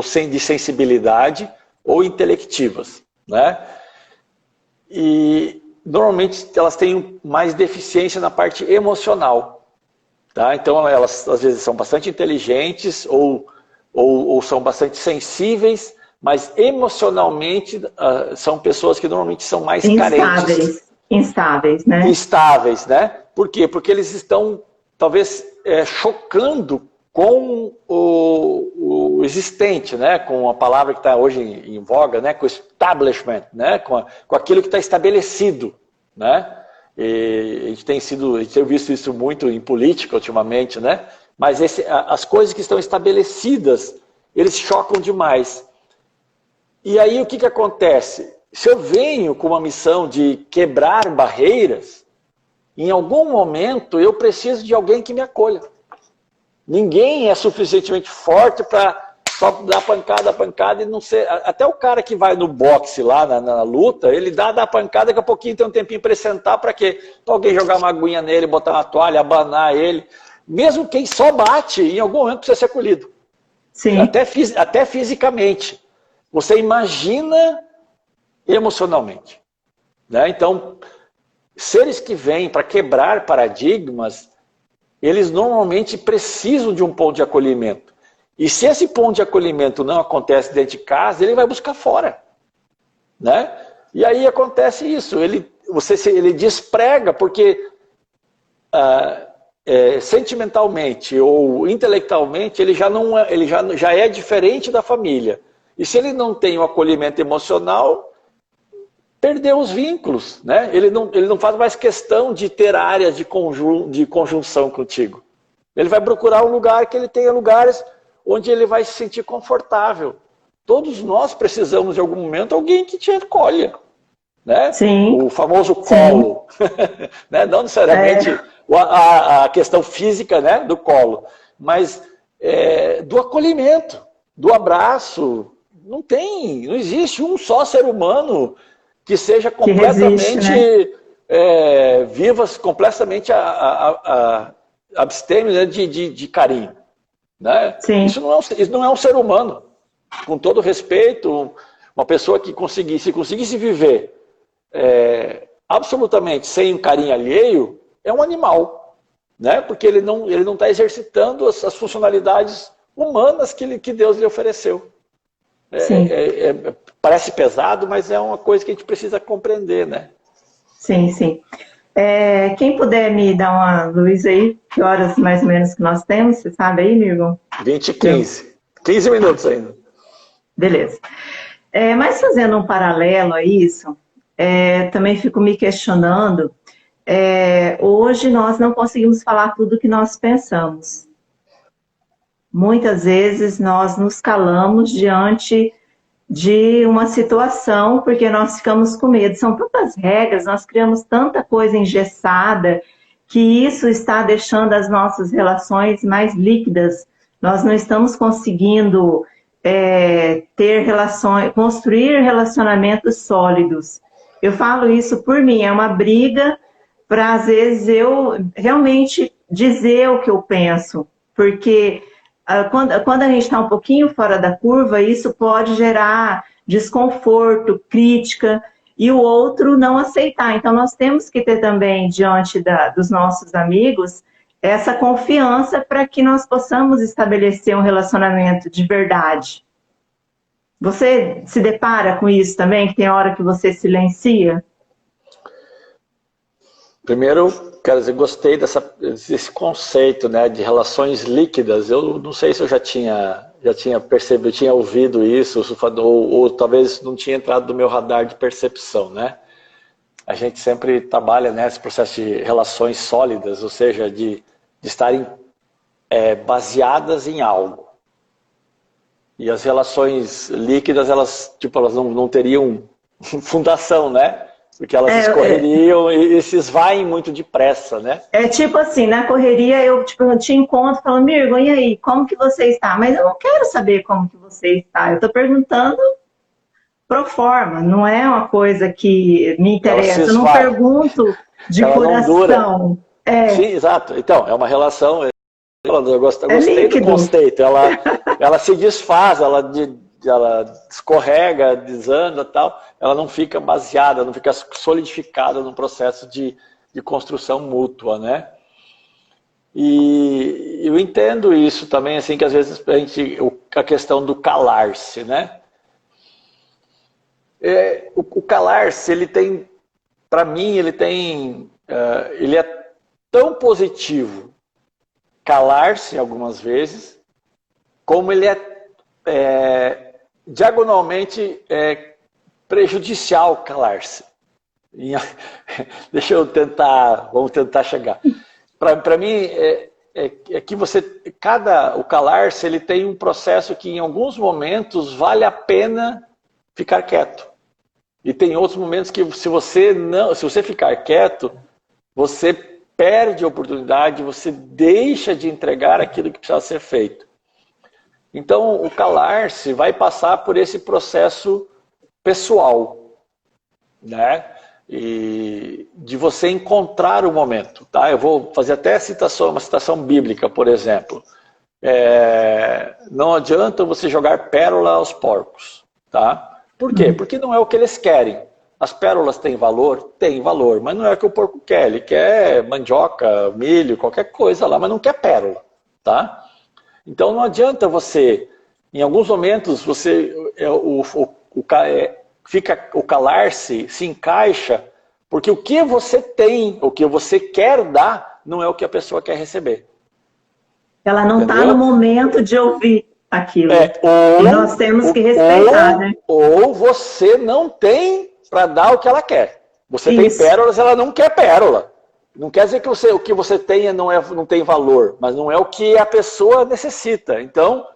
de sensibilidade ou intelectivas, né? E normalmente elas têm mais deficiência na parte emocional, tá? Então elas às vezes são bastante inteligentes ou são bastante sensíveis, mas emocionalmente são pessoas que normalmente são mais carentes. Instáveis, né? Instáveis, né? Por quê? Porque eles estão talvez chocando com o existente, né? Com a palavra que está hoje em voga, né? Com o establishment, né? Com aquilo que está estabelecido, né? E a gente tem visto isso muito em política ultimamente, né? Mas as coisas que estão estabelecidas, eles chocam demais. E aí o que acontece? Se eu venho com uma missão de quebrar barreiras, em algum momento eu preciso de alguém que me acolha. Ninguém é suficientemente forte para só dar pancada e não ser... Até o cara que vai no boxe lá, na luta, ele dá pancada, daqui a pouquinho tem um tempinho para ele sentar, para quê? Para alguém jogar uma aguinha nele, botar uma toalha, abanar ele. Mesmo quem só bate, em algum momento precisa ser acolhido. Sim. Até fisicamente. Você imagina emocionalmente, né? Então, seres que vêm para quebrar paradigmas, eles normalmente precisam de um ponto de acolhimento. E se esse ponto de acolhimento não acontece dentro de casa, ele vai buscar fora, né? E aí acontece isso, ele desprega, porque sentimentalmente ou intelectualmente ele já é diferente da família. E se ele não tem o acolhimento emocional, perdeu os vínculos, né? Ele não faz mais questão de ter áreas de conjunção contigo. Ele vai procurar um lugar que ele tenha lugares onde ele vai se sentir confortável. Todos nós precisamos, em algum momento, alguém que te acolha, né? Sim. O famoso colo. Né? Não necessariamente a questão física, né, do colo, mas do acolhimento, do abraço. Não existe um só ser humano que seja completamente resiste, né? vivas, completamente abstêmio, né, de carinho. Né? Sim. Isso não é um ser humano. Com todo respeito, uma pessoa que conseguisse viver absolutamente sem um carinho alheio, é um animal. Né? Porque ele não está exercitando as funcionalidades humanas que Deus lhe ofereceu. Parece pesado, mas é uma coisa que a gente precisa compreender, né? Sim, sim. Quem puder me dar uma luz aí, que horas mais ou menos que nós temos, você sabe aí, Mirgon? 20h15. 15 minutos ainda. Beleza. Mas fazendo um paralelo a isso, também fico me questionando, hoje nós não conseguimos falar tudo o que nós pensamos. Muitas vezes nós nos calamos diante de uma situação, porque nós ficamos com medo. São tantas regras, nós criamos tanta coisa engessada, que isso está deixando as nossas relações mais líquidas. Nós não estamos conseguindo ter relações, construir relacionamentos sólidos. Eu falo isso por mim, é uma briga para, às vezes, eu realmente dizer o que eu penso, porque quando a gente está um pouquinho fora da curva, isso pode gerar desconforto, crítica, e o outro não aceitar. Então, nós temos que ter também, diante dos nossos amigos, essa confiança para que nós possamos estabelecer um relacionamento de verdade. Você se depara com isso também, que tem hora que você silencia? Primeiro, quero dizer, gostei desse conceito, né, de relações líquidas. Eu não sei se eu já tinha percebido, eu tinha ouvido isso, ou talvez não tinha entrado no meu radar de percepção, né? A gente sempre trabalha nesse processo de relações sólidas, ou seja, de estarem baseadas em algo. E as relações líquidas, elas não teriam fundação, né? Porque elas escorreriam e se esvaem muito depressa, né? Tipo assim, na correria eu te encontro e falo, Mirgon, e aí, como que você está? Mas eu não quero saber como que você está. Eu estou perguntando pro forma, não é uma coisa que me interessa. Eu não pergunto de coração. Sim, exato. Então, é uma relação... Eu gostei do conceito. Ela se desfaz, ela escorrega, desanda, tal. Ela não fica baseada, não fica solidificada num processo de construção mútua, né? E eu entendo isso também, assim, que às vezes a questão do calar-se, né? O calar-se, ele tem, para mim, ele é tão positivo calar-se algumas vezes, como ele diagonalmente prejudicial calar-se. Vamos tentar chegar. Para mim, que o calar-se, ele tem um processo que em alguns momentos vale a pena ficar quieto. E tem outros momentos que se você ficar quieto, você perde a oportunidade, você deixa de entregar aquilo que precisa ser feito. Então, o calar-se vai passar por esse processo pessoal, né? E de você encontrar o momento, tá? Eu vou fazer até uma citação bíblica, por exemplo. Não adianta você jogar pérola aos porcos, tá? Por quê? Porque não é o que eles querem. As pérolas têm valor? Tem valor, mas não é o que o porco quer. Ele quer mandioca, milho, qualquer coisa lá, mas não quer pérola, tá? Então não adianta você, em alguns momentos, o calar-se se encaixa, porque o que você tem, o que você quer dar, não é o que a pessoa quer receber. Ela não está no momento de ouvir aquilo. E nós temos que respeitar, né? Ou você não tem para dar o que ela quer. Você tem pérolas, ela não quer pérola. Não quer dizer que o que você tenha não tem valor, mas não é o que a pessoa necessita. Então,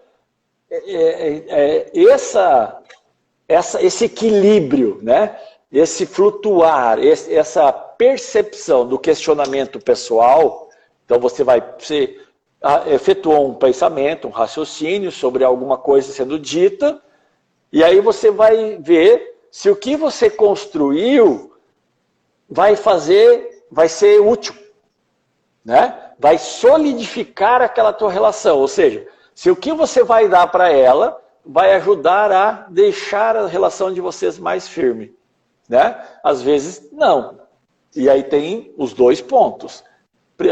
esse equilíbrio, né? Esse flutuar, essa percepção do questionamento pessoal, então você efetuou um pensamento, um raciocínio sobre alguma coisa sendo dita, e aí você vai ver se o que você construiu vai ser útil, né? Vai solidificar aquela tua relação, ou seja, se o que você vai dar para ela vai ajudar a deixar a relação de vocês mais firme, né? Às vezes não. E aí tem os dois pontos.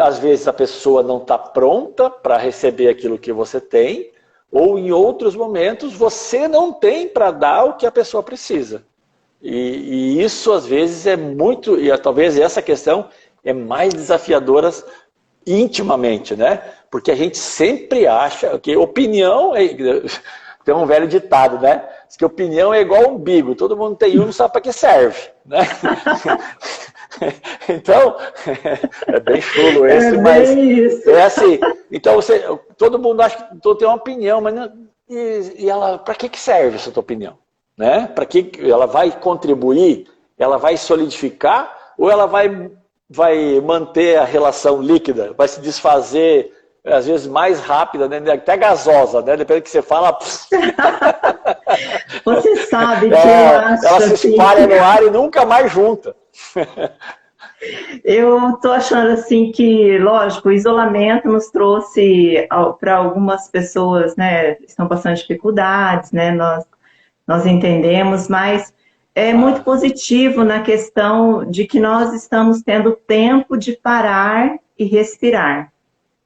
Às vezes a pessoa não está pronta para receber aquilo que você tem, ou em outros momentos você não tem para dar o que a pessoa precisa. E isso às vezes é muito, e talvez essa questão é mais desafiadora intimamente, né? Porque a gente sempre acha que opinião tem um velho ditado, né? Diz que opinião é igual umbigo, todo mundo tem um, não sabe para que serve, né? Então, é bem chulo esse, mas isso. é assim. Então todo mundo acha que tem uma opinião, mas não, e ela, para que serve essa tua opinião? Né? Para que ela vai contribuir? Ela vai solidificar ou ela vai manter a relação líquida? Vai se desfazer às vezes mais rápida, né? Até gasosa, né? Dependendo do que você fala. Você sabe que eu acho ela se espalha no ar e nunca mais junta. Eu estou achando assim que, lógico, o isolamento nos trouxe para algumas pessoas, né, que estão passando dificuldades, né, nós entendemos, mas é muito positivo na questão de que nós estamos tendo tempo de parar e respirar,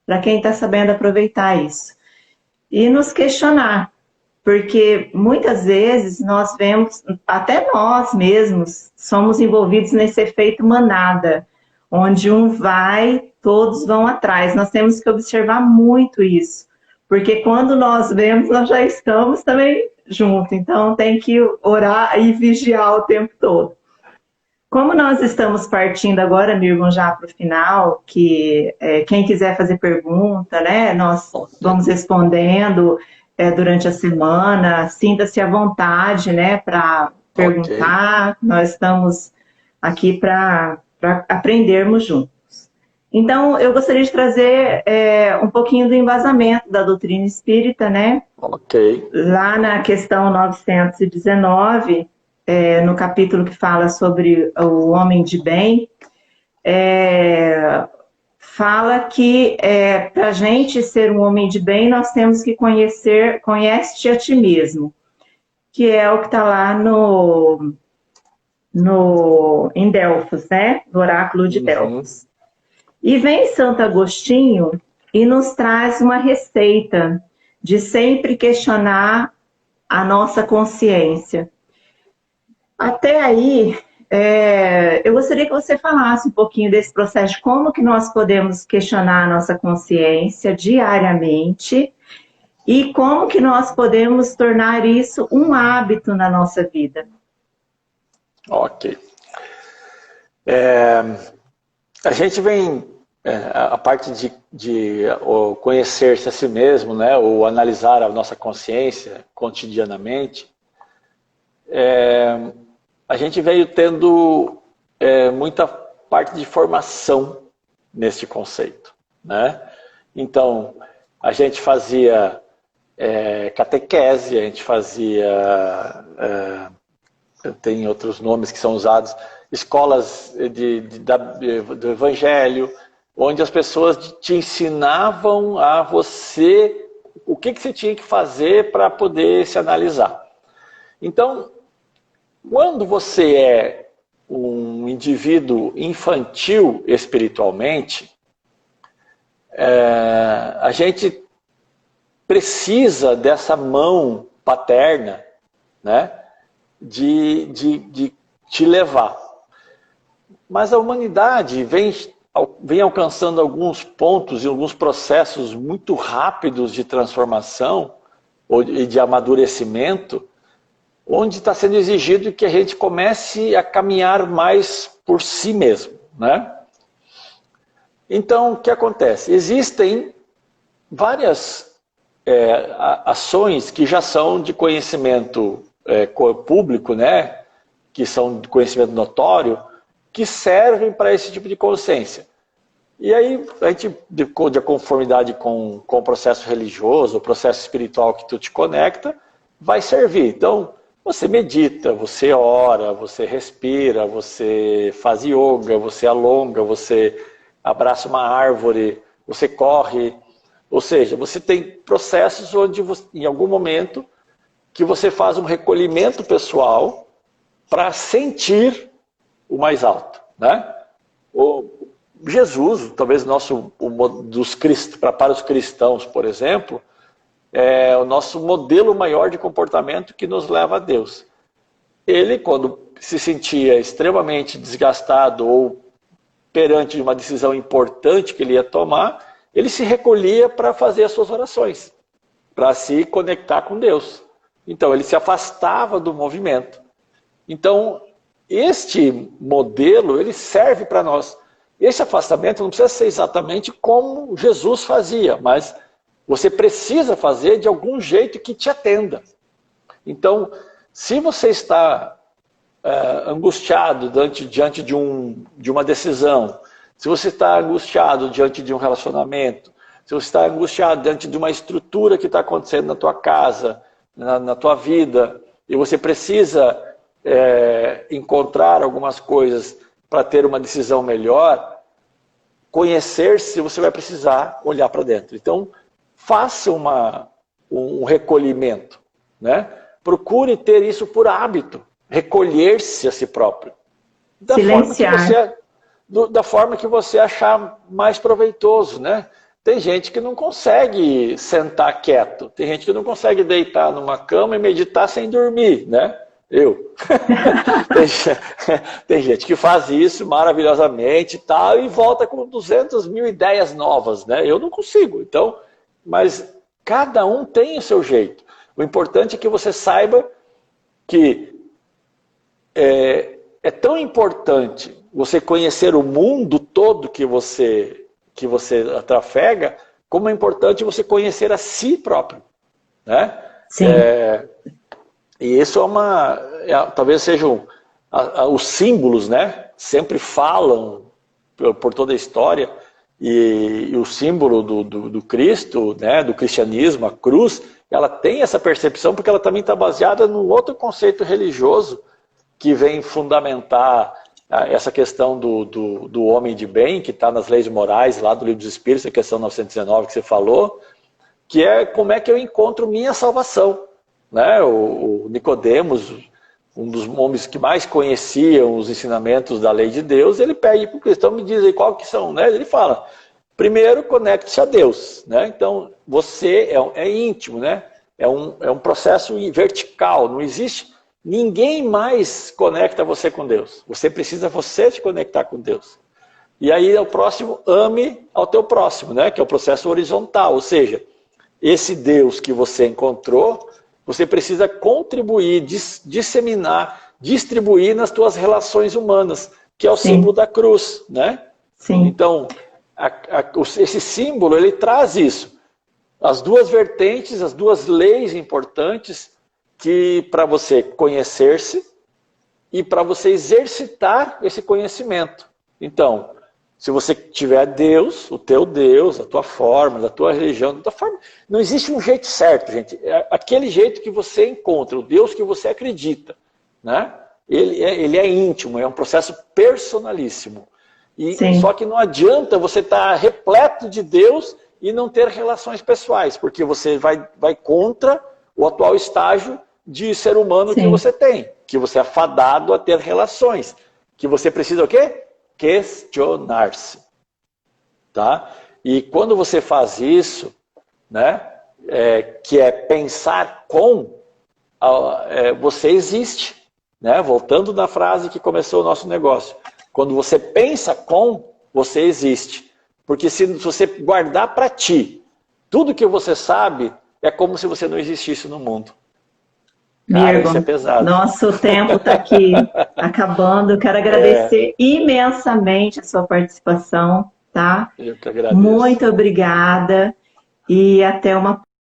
para quem está sabendo aproveitar isso. E nos questionar, porque muitas vezes nós vemos, até nós mesmos, somos envolvidos nesse efeito manada, onde um vai, todos vão atrás. Nós temos que observar muito isso, porque quando nós vemos, nós já estamos também junto, então tem que orar e vigiar o tempo todo. Como nós estamos partindo agora, Nirvan, já para o final, que quem quiser fazer pergunta, né, nós vamos respondendo durante a semana, sinta-se à vontade, né, para perguntar, nós estamos aqui para aprendermos juntos. Então, eu gostaria de trazer um pouquinho do embasamento da doutrina espírita, né? Lá na questão 919, no capítulo que fala sobre o homem de bem, fala que para a gente ser um homem de bem, nós temos que conhece-te a ti mesmo, que é o que está lá em Delfos, né? Do oráculo de Delfos. E vem Santo Agostinho e nos traz uma receita de sempre questionar a nossa consciência. Até aí, eu gostaria que você falasse um pouquinho desse processo, de como que nós podemos questionar a nossa consciência diariamente e como que nós podemos tornar isso um hábito na nossa vida. Ok. A gente vem, a parte de conhecer-se a si mesmo, né, ou analisar a nossa consciência cotidianamente, a gente veio tendo muita parte de formação nesse conceito, né? Então, a gente fazia catequese, a gente fazia, tem outros nomes que são usados, escolas do Evangelho, onde as pessoas te ensinavam a você o que você tinha que fazer para poder se analisar. Então, quando você é um indivíduo infantil espiritualmente, a gente precisa dessa mão paterna, né, de te levar. Mas a humanidade vem alcançando alguns pontos e alguns processos muito rápidos de transformação e de amadurecimento, onde está sendo exigido que a gente comece a caminhar mais por si mesmo, né? Então, o que acontece? Existem várias ações que já são de conhecimento público, né? Que são de conhecimento notório, que servem para esse tipo de consciência. E aí, a gente, de conformidade com o processo religioso, o processo espiritual que tu te conecta, vai servir. Então, você medita, você ora, você respira, você faz yoga, você alonga, você abraça uma árvore, você corre. Ou seja, você tem processos onde, em algum momento, que você faz um recolhimento pessoal para sentir o mais alto, né? O Jesus, talvez para os cristãos, por exemplo, é o nosso modelo maior de comportamento que nos leva a Deus. Ele, quando se sentia extremamente desgastado ou perante uma decisão importante que ele ia tomar, ele se recolhia para fazer as suas orações, para se conectar com Deus. Então, ele se afastava do movimento. Então, este modelo, ele serve para nós. Esse afastamento não precisa ser exatamente como Jesus fazia, mas você precisa fazer de algum jeito que te atenda. Então, se você está angustiado diante de uma decisão, se você está angustiado diante de um relacionamento, se você está angustiado diante de uma estrutura que está acontecendo na tua casa, na tua vida, e você precisa encontrar algumas coisas para ter uma decisão melhor, conhecer-se, você vai precisar olhar para dentro. Então, faça um recolhimento, né? Procure ter isso por hábito, recolher-se a si próprio. Silenciar. Da forma que você achar mais proveitoso, né? Tem gente que não consegue sentar quieto, tem gente que não consegue deitar numa cama e meditar sem dormir, né? Eu. Tem gente que faz isso maravilhosamente e volta com 200.000 ideias novas, né? Eu não consigo. Então, mas cada um tem o seu jeito. O importante é que você saiba que é tão importante você conhecer o mundo todo que você trafega, como é importante você conhecer a si próprio, né? Sim. E isso talvez sejam os símbolos, né? Sempre falam por toda a história, e o símbolo do Cristo, né? Do cristianismo, a cruz, ela tem essa percepção porque ela também está baseada num outro conceito religioso que vem fundamentar essa questão do homem de bem, que está nas leis morais, lá do Livro dos Espíritos, a questão 919 que você falou, que é como é que eu encontro minha salvação. Né? O Nicodemos, um dos homens que mais conheciam os ensinamentos da lei de Deus, ele pede para o cristão, me diz aí qual que são. Né? Ele fala, primeiro conecte-se a Deus. Né? Então, você é íntimo, né? É um processo vertical, não existe... Ninguém mais conecta você com Deus. Você precisa você te conectar com Deus. E aí o próximo, ame ao teu próximo, né? Que é o processo horizontal. Ou seja, esse Deus que você encontrou, você precisa contribuir, disseminar, distribuir nas tuas relações humanas, que é o símbolo da cruz, né? Sim. Então, esse símbolo, ele traz isso. As duas vertentes, as duas leis importantes que para você conhecer-se e para você exercitar esse conhecimento. Então, se você tiver Deus, o teu Deus, a tua forma, a tua religião, a tua forma, não existe um jeito certo, gente. É aquele jeito que você encontra, o Deus que você acredita, né? Ele é íntimo, é um processo personalíssimo. Só que não adianta você estar repleto de Deus e não ter relações pessoais, porque você vai contra o atual estágio de ser humano que você tem, que você é fadado a ter relações, que você precisa o quê? Questionar-se. Tá? E quando você faz isso, né, que é pensar você existe. Né? Voltando na frase que começou o nosso negócio. Quando você pensa você existe. Porque se você guardar para ti tudo que você sabe, é como se você não existisse no mundo. Cara, isso é pesado. Nosso tempo está aqui acabando. Quero agradecer imensamente a sua participação. Tá? Eu que agradeço. Muito obrigada e até uma